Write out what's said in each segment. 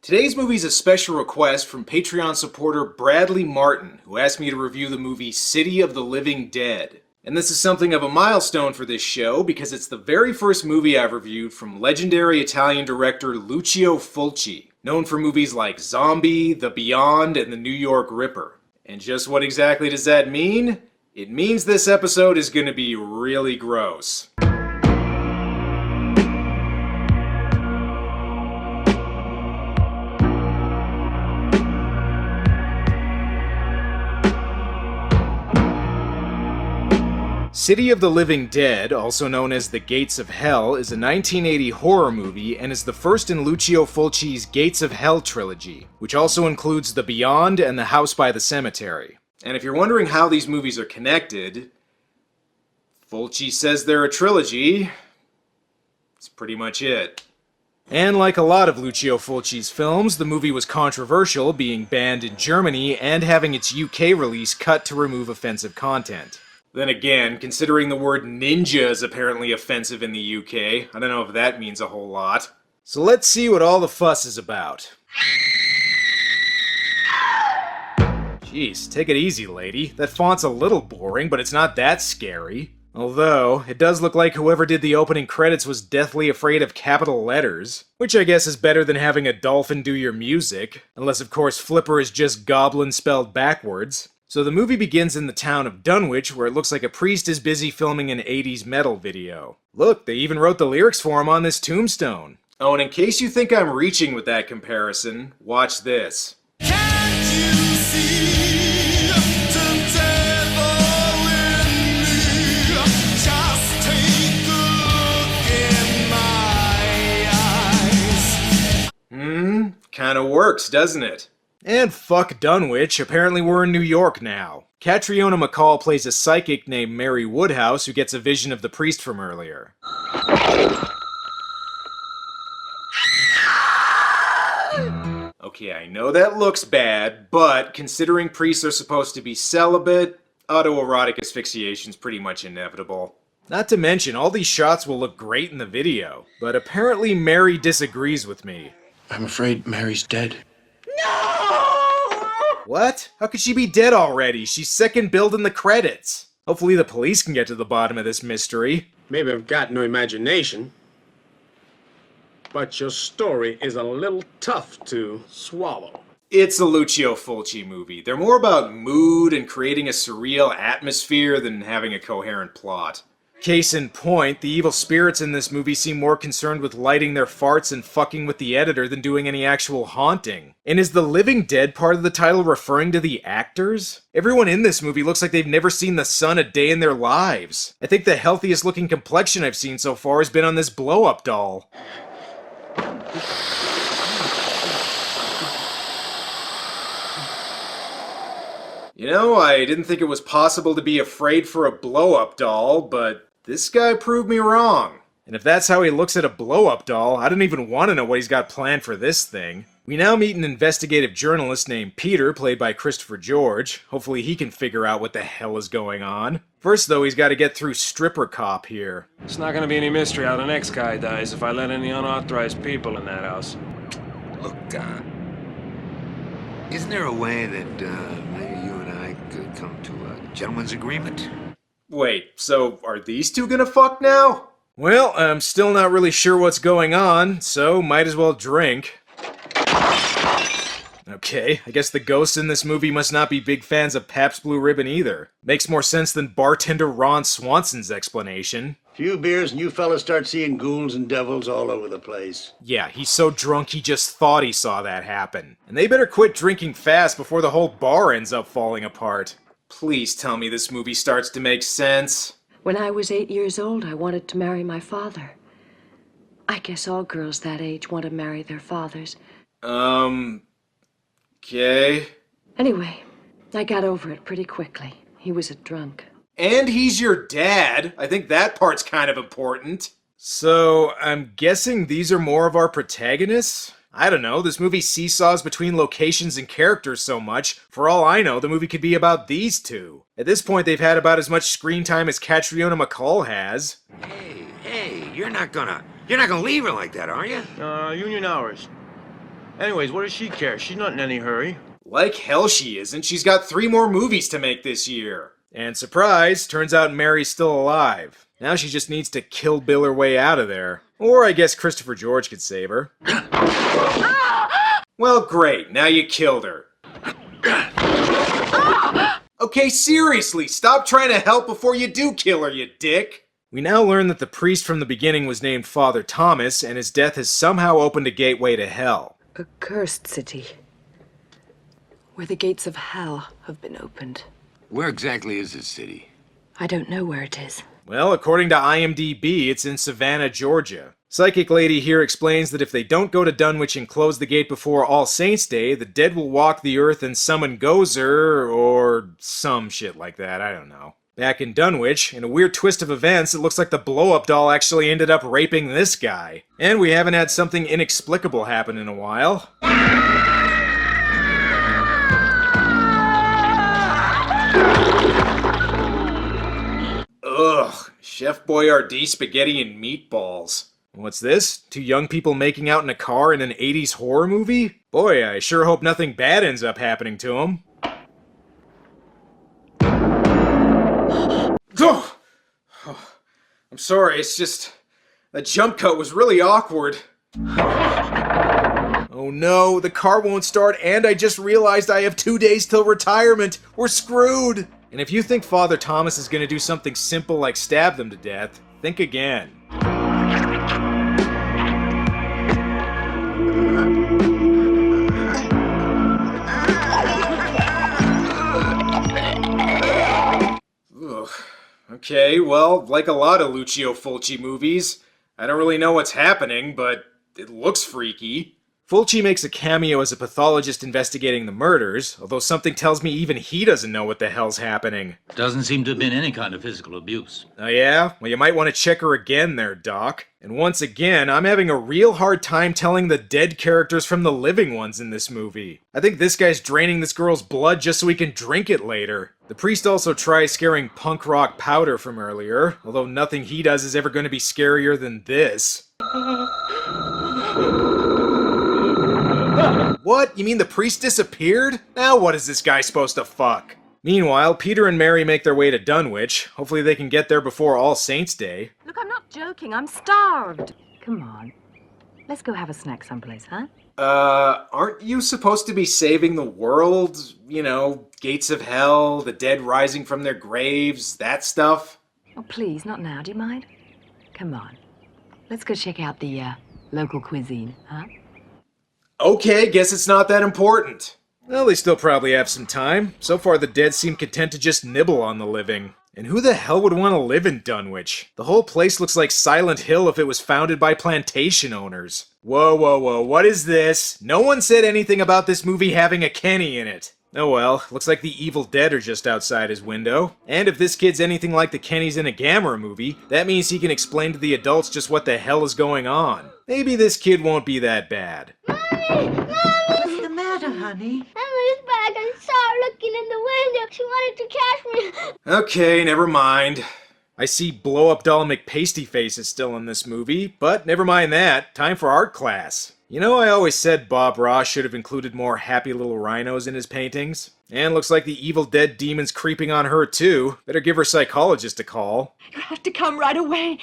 Today's movie is a special request from Patreon supporter Bradley Martin, who asked me to review the movie City of the Living Dead. And this is something of a milestone for this show because it's the very first movie I've reviewed from legendary Italian director Lucio Fulci, known for movies like Zombie, The Beyond, and The New York Ripper. And just what exactly does that mean? It means this episode is going to be really gross. City of the Living Dead, also known as The Gates of Hell, is a 1980 horror movie and is the first in Lucio Fulci's Gates of Hell trilogy, which also includes The Beyond and The House by the Cemetery. And if you're wondering how these movies are connected, Fulci says they're a trilogy. That's pretty much it. And like a lot of Lucio Fulci's films, the movie was controversial, being banned in Germany and having its UK release cut to remove offensive content. Then again, considering the word ninja is apparently offensive in the UK, I don't know if that means a whole lot. So let's see what all the fuss is about. Jeez, take it easy, lady. That font's a little boring, but it's not that scary. Although, it does look like whoever did the opening credits was deathly afraid of capital letters, which I guess is better than having a dolphin do your music, unless of course Flipper is just goblin spelled backwards. So the movie begins in the town of Dunwich, where it looks like a priest is busy filming an 80s metal video. Look, they even wrote the lyrics for him on this tombstone. Oh, and in case you think I'm reaching with that comparison, watch this. Can't you see the devil in me? Just take a look in my eyes. Kinda works, doesn't it? And fuck Dunwich, apparently we're in New York now. Catriona MacColl plays a psychic named Mary Woodhouse who gets a vision of the priest from earlier. Okay, I know that looks bad, but considering priests are supposed to be celibate, autoerotic asphyxiation's pretty much inevitable. Not to mention, all these shots will look great in the video, but apparently Mary disagrees with me. I'm afraid Mary's dead. What? How could she be dead already? She's second billed in the credits. Hopefully the police can get to the bottom of this mystery. Maybe I've got no imagination, but your story is a little tough to swallow. It's a Lucio Fulci movie. They're more about mood and creating a surreal atmosphere than having a coherent plot. Case in point, the evil spirits in this movie seem more concerned with lighting their farts and fucking with the editor than doing any actual haunting. And is the Living Dead part of the title referring to the actors? Everyone in this movie looks like they've never seen the sun a day in their lives. I think the healthiest looking complexion I've seen so far has been on this blow-up doll. You know, I didn't think it was possible to be afraid for a blow-up doll, but this guy proved me wrong. And if that's how he looks at a blow-up doll, I don't even want to know what he's got planned for this thing. We now meet an investigative journalist named Peter, played by Christopher George. Hopefully he can figure out what the hell is going on. First though, he's got to get through Stripper Cop here. It's not gonna be any mystery how the next guy dies if I let any unauthorized people in that house. Look, isn't there a way that maybe you and I could come to a gentleman's agreement? Wait, so are these two gonna fuck now? Well, I'm still not really sure what's going on, so might as well drink. Okay, I guess the ghosts in this movie must not be big fans of Pabst Blue Ribbon either. Makes more sense than bartender Ron Swanson's explanation. Few beers and you fellas start seeing ghouls and devils all over the place. Yeah, he's so drunk he just thought he saw that happen. And they better quit drinking fast before the whole bar ends up falling apart. Please tell me this movie starts to make sense. When I was 8 years old, I wanted to marry my father. I guess all girls that age want to marry their fathers. Okay. Anyway, I got over it pretty quickly. He was a drunk. And he's your dad. I think that part's kind of important. So, I'm guessing these are more of our protagonists? I don't know, this movie seesaws between locations and characters so much. For all I know, the movie could be about these two. At this point, they've had about as much screen time as Catriona MacColl has. Hey, you're not gonna leave her like that, are you? Union hours. Anyways, what does she care? She's not in any hurry. Like hell she isn't. She's got 3 more movies to make this year. And surprise, turns out Mary's still alive. Now she just needs to Kill Bill her way out of there. Or I guess Christopher George could save her. Well, great. Now you killed her. Okay, seriously, stop trying to help before you do kill her, you dick. We now learn that the priest from the beginning was named Father Thomas, and his death has somehow opened a gateway to hell. A cursed city, where the gates of hell have been opened. Where exactly is this city? I don't know where it is. Well, according to IMDb, it's in Savannah, Georgia. Psychic Lady here explains that if they don't go to Dunwich and close the gate before All Saints' Day, the dead will walk the earth and summon Gozer, or some shit like that, I don't know. Back in Dunwich, in a weird twist of events, it looks like the blow-up doll actually ended up raping this guy. And we haven't had something inexplicable happen in a while. Ugh, Chef Boyardee spaghetti and meatballs. What's this? 2 young people making out in a car in an 80s horror movie? Boy, I sure hope nothing bad ends up happening to them. Oh, I'm sorry, it's just... that jump cut was really awkward. Oh no, the car won't start and I just realized I have 2 days till retirement. We're screwed! And if you think Father Thomas is gonna do something simple like stab them to death, think again. Ugh. Okay, well, like a lot of Lucio Fulci movies, I don't really know what's happening, but it looks freaky. Fulci makes a cameo as a pathologist investigating the murders, although something tells me even he doesn't know what the hell's happening. Doesn't seem to have been any kind of physical abuse. Oh yeah? Well, you might want to check her again there, Doc. And once again, I'm having a real hard time telling the dead characters from the living ones in this movie. I think this guy's draining this girl's blood just so he can drink it later. The priest also tries scaring punk rock Powder from earlier, although nothing he does is ever going to be scarier than this. What? You mean the priest disappeared? Now what is this guy supposed to fuck? Meanwhile, Peter and Mary make their way to Dunwich. Hopefully they can get there before All Saints' Day. Look, I'm not joking. I'm starved. Come on. Let's go have a snack someplace, huh? Aren't you supposed to be saving the world? You know, gates of hell, the dead rising from their graves, that stuff? Oh, please, not now. Do you mind? Come on. Let's go check out the, local cuisine, huh? Okay, guess it's not that important. Well, they still probably have some time. So far, the dead seem content to just nibble on the living. And who the hell would want to live in Dunwich? The whole place looks like Silent Hill if it was founded by plantation owners. Whoa, whoa, whoa, what is this? No one said anything about this movie having a Kenny in it. Oh well, looks like the Evil Dead are just outside his window. And if this kid's anything like the Kennys in a Gamera movie, that means he can explain to the adults just what the hell is going on. Maybe this kid won't be that bad. Mommy! What's the matter, honey? Emily's back. I saw her looking in the window. She wanted to catch me. Okay, never mind. I see blow-up doll McPastyface is still in this movie, but never mind that. Time for art class. You know, I always said Bob Ross should have included more happy little rhinos in his paintings. And looks like the Evil Dead demon's creeping on her too. Better give her psychologist a call. You have to come right away.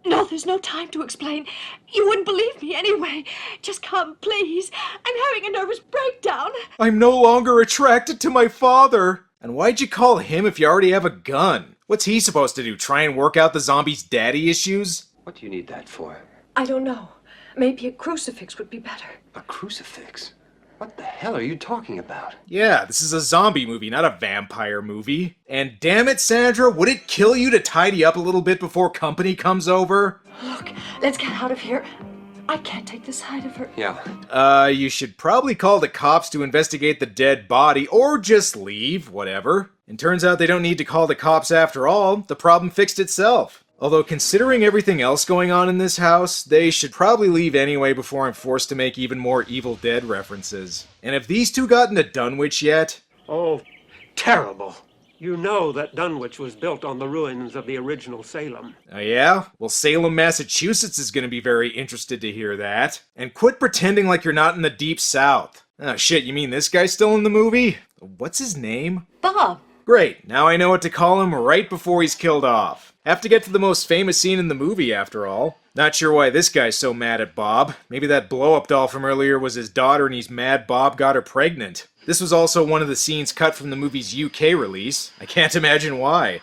No, there's no time to explain. You wouldn't believe me anyway. Just come, please. I'm having a nervous breakdown. I'm no longer attracted to my father. And why'd you call him if you already have a gun? What's he supposed to do, try and work out the zombie's daddy issues? What do you need that for? I don't know. Maybe a crucifix would be better. A crucifix? What the hell are you talking about? Yeah, this is a zombie movie, not a vampire movie. And damn it, Sandra, would it kill you to tidy up a little bit before company comes over? Look, let's get out of here. I can't take the sight of her. Yeah. You should probably call the cops to investigate the dead body, or just leave, whatever. And turns out they don't need to call the cops after all. The problem fixed itself. Although considering everything else going on in this house, they should probably leave anyway before I'm forced to make even more Evil Dead references. And have these two gotten to Dunwich yet? Oh, terrible. You know that Dunwich was built on the ruins of the original Salem. Oh yeah? Well, Salem, Massachusetts is gonna be very interested to hear that. And quit pretending like you're not in the Deep South. Oh shit, you mean this guy's still in the movie? What's his name? Bob. Great, now I know what to call him right before he's killed off. Have to get to the most famous scene in the movie, after all. Not sure why this guy's so mad at Bob. Maybe that blow-up doll from earlier was his daughter and he's mad Bob got her pregnant. This was also one of the scenes cut from the movie's UK release. I can't imagine why.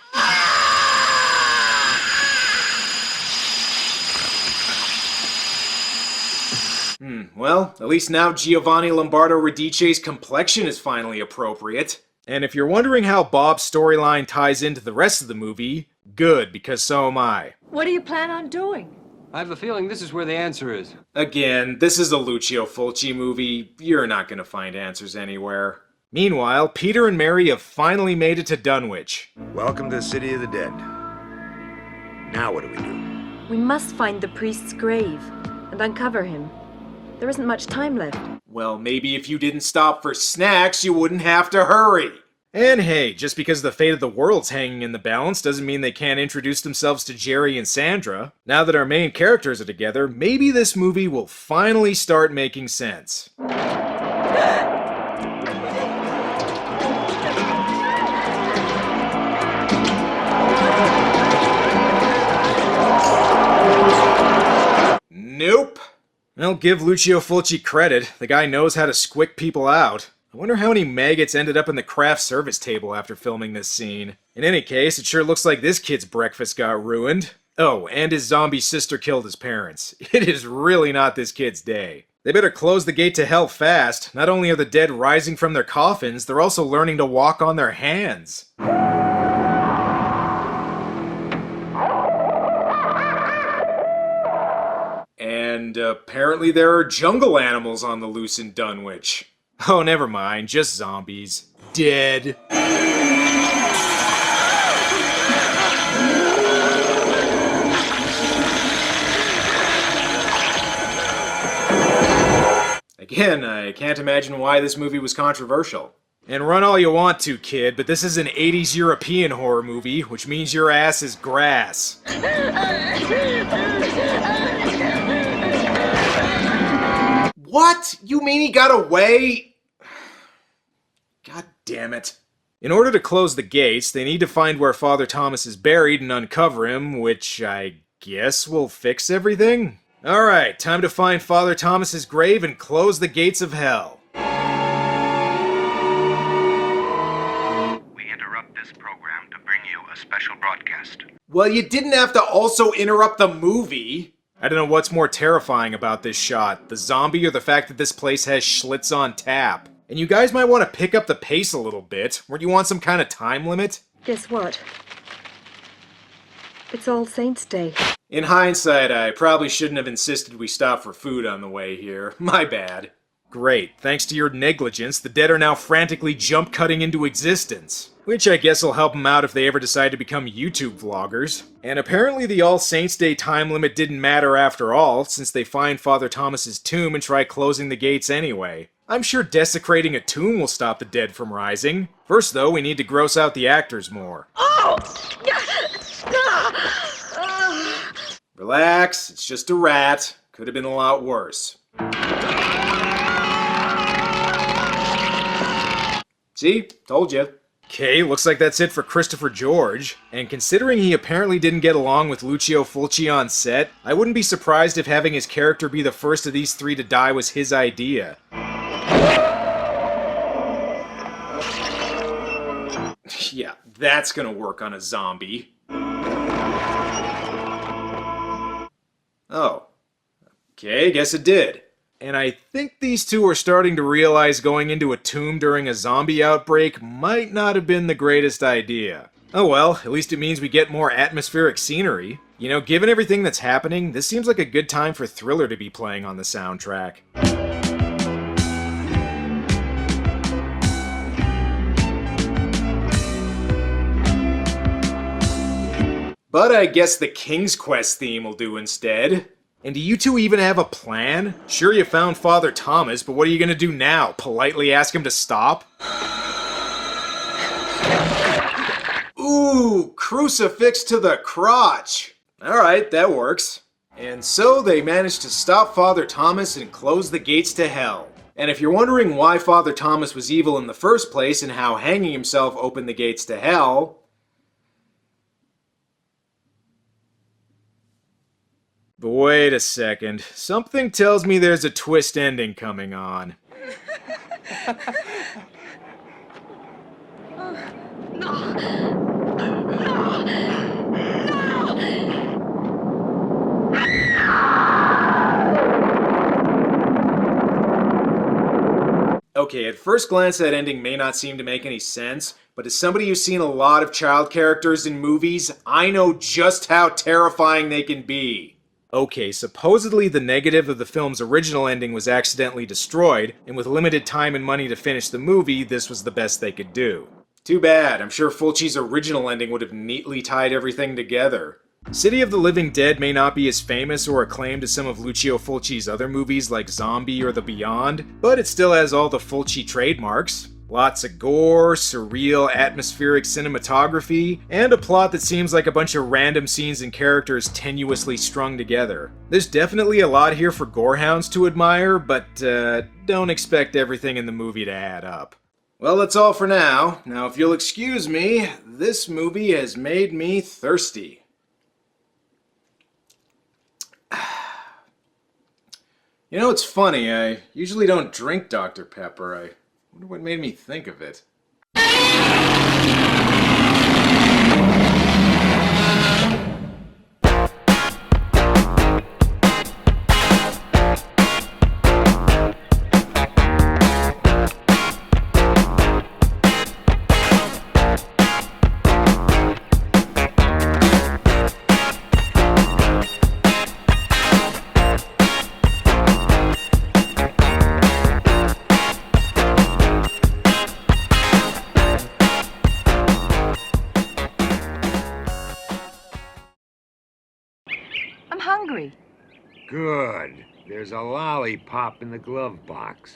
Well, at least now Giovanni Lombardo Radice's complexion is finally appropriate. And if you're wondering how Bob's storyline ties into the rest of the movie, good, because so am I. What do you plan on doing? I have a feeling this is where the answer is. Again, this is a Lucio Fulci movie. You're not going to find answers anywhere. Meanwhile, Peter and Mary have finally made it to Dunwich. Welcome to the city of the dead. Now what do we do? We must find the priest's grave and uncover him. There isn't much time left. Well, maybe if you didn't stop for snacks, you wouldn't have to hurry. And hey, just because the fate of the world's hanging in the balance doesn't mean they can't introduce themselves to Jerry and Sandra. Now that our main characters are together, maybe this movie will finally start making sense. Nope. I'll give Lucio Fulci credit. The guy knows how to squick people out. I wonder how many maggots ended up in the craft service table after filming this scene. In any case, it sure looks like this kid's breakfast got ruined. Oh, and his zombie sister killed his parents. It is really not this kid's day. They better close the gate to hell fast. Not only are the dead rising from their coffins, they're also learning to walk on their hands. And apparently there are jungle animals on the loose in Dunwich. Oh, never mind, just zombies. Dead. Again, I can't imagine why this movie was controversial. And run all you want to, kid, but this is an 80s European horror movie, which means your ass is grass. What? You mean he got away? God damn it. In order to close the gates, they need to find where Father Thomas is buried and uncover him, which I guess will fix everything? Alright, time to find Father Thomas's grave and close the gates of hell. We interrupt this program to bring you a special broadcast. Well, you didn't have to also interrupt the movie. I don't know what's more terrifying about this shot, the zombie or the fact that this place has Schlitz on tap. And you guys might want to pick up the pace a little bit. Or do you want some kind of time limit? Guess what? It's All Saints' Day. In hindsight, I probably shouldn't have insisted we stop for food on the way here. My bad. Great. Thanks to your negligence, the dead are now frantically jump-cutting into existence. Which I guess will help them out if they ever decide to become YouTube vloggers. And apparently the All Saints' Day time limit didn't matter after all, since they find Father Thomas's tomb and try closing the gates anyway. I'm sure desecrating a tomb will stop the dead from rising. First though, we need to gross out the actors more. Oh! Relax, it's just a rat. Could have been a lot worse. See? Told you. Okay, looks like that's it for Christopher George. And considering he apparently didn't get along with Lucio Fulci on set, I wouldn't be surprised if having his character be the first of these three to die was his idea. Yeah, that's gonna work on a zombie. Oh. Okay, guess it did. And I think these two are starting to realize going into a tomb during a zombie outbreak might not have been the greatest idea. Oh well, at least it means we get more atmospheric scenery. You know, given everything that's happening, this seems like a good time for Thriller to be playing on the soundtrack. But I guess the King's Quest theme will do instead. And do you two even have a plan? Sure, you found Father Thomas, but what are you gonna do now? Politely ask him to stop? Ooh, crucifix to the crotch. Alright, that works. And so they managed to stop Father Thomas and close the gates to hell. And if you're wondering why Father Thomas was evil in the first place and how hanging himself opened the gates to hell... But wait a second. Something tells me there's a twist ending coming on. Okay, at first glance that ending may not seem to make any sense, but as somebody who's seen a lot of child characters in movies, I know just how terrifying they can be. Okay, supposedly the negative of the film's original ending was accidentally destroyed, and with limited time and money to finish the movie, this was the best they could do. Too bad, I'm sure Fulci's original ending would have neatly tied everything together. City of the Living Dead may not be as famous or acclaimed as some of Lucio Fulci's other movies like Zombie or The Beyond, but it still has all the Fulci trademarks. Lots of gore, surreal, atmospheric cinematography, and a plot that seems like a bunch of random scenes and characters tenuously strung together. There's definitely a lot here for gorehounds to admire, but don't expect everything in the movie to add up. Well, that's all for now. Now, if you'll excuse me, this movie has made me thirsty. You know, it's funny, I usually don't drink Dr. Pepper. I wonder what made me think of it. I'm hungry. Good. There's a lollipop in the glove box.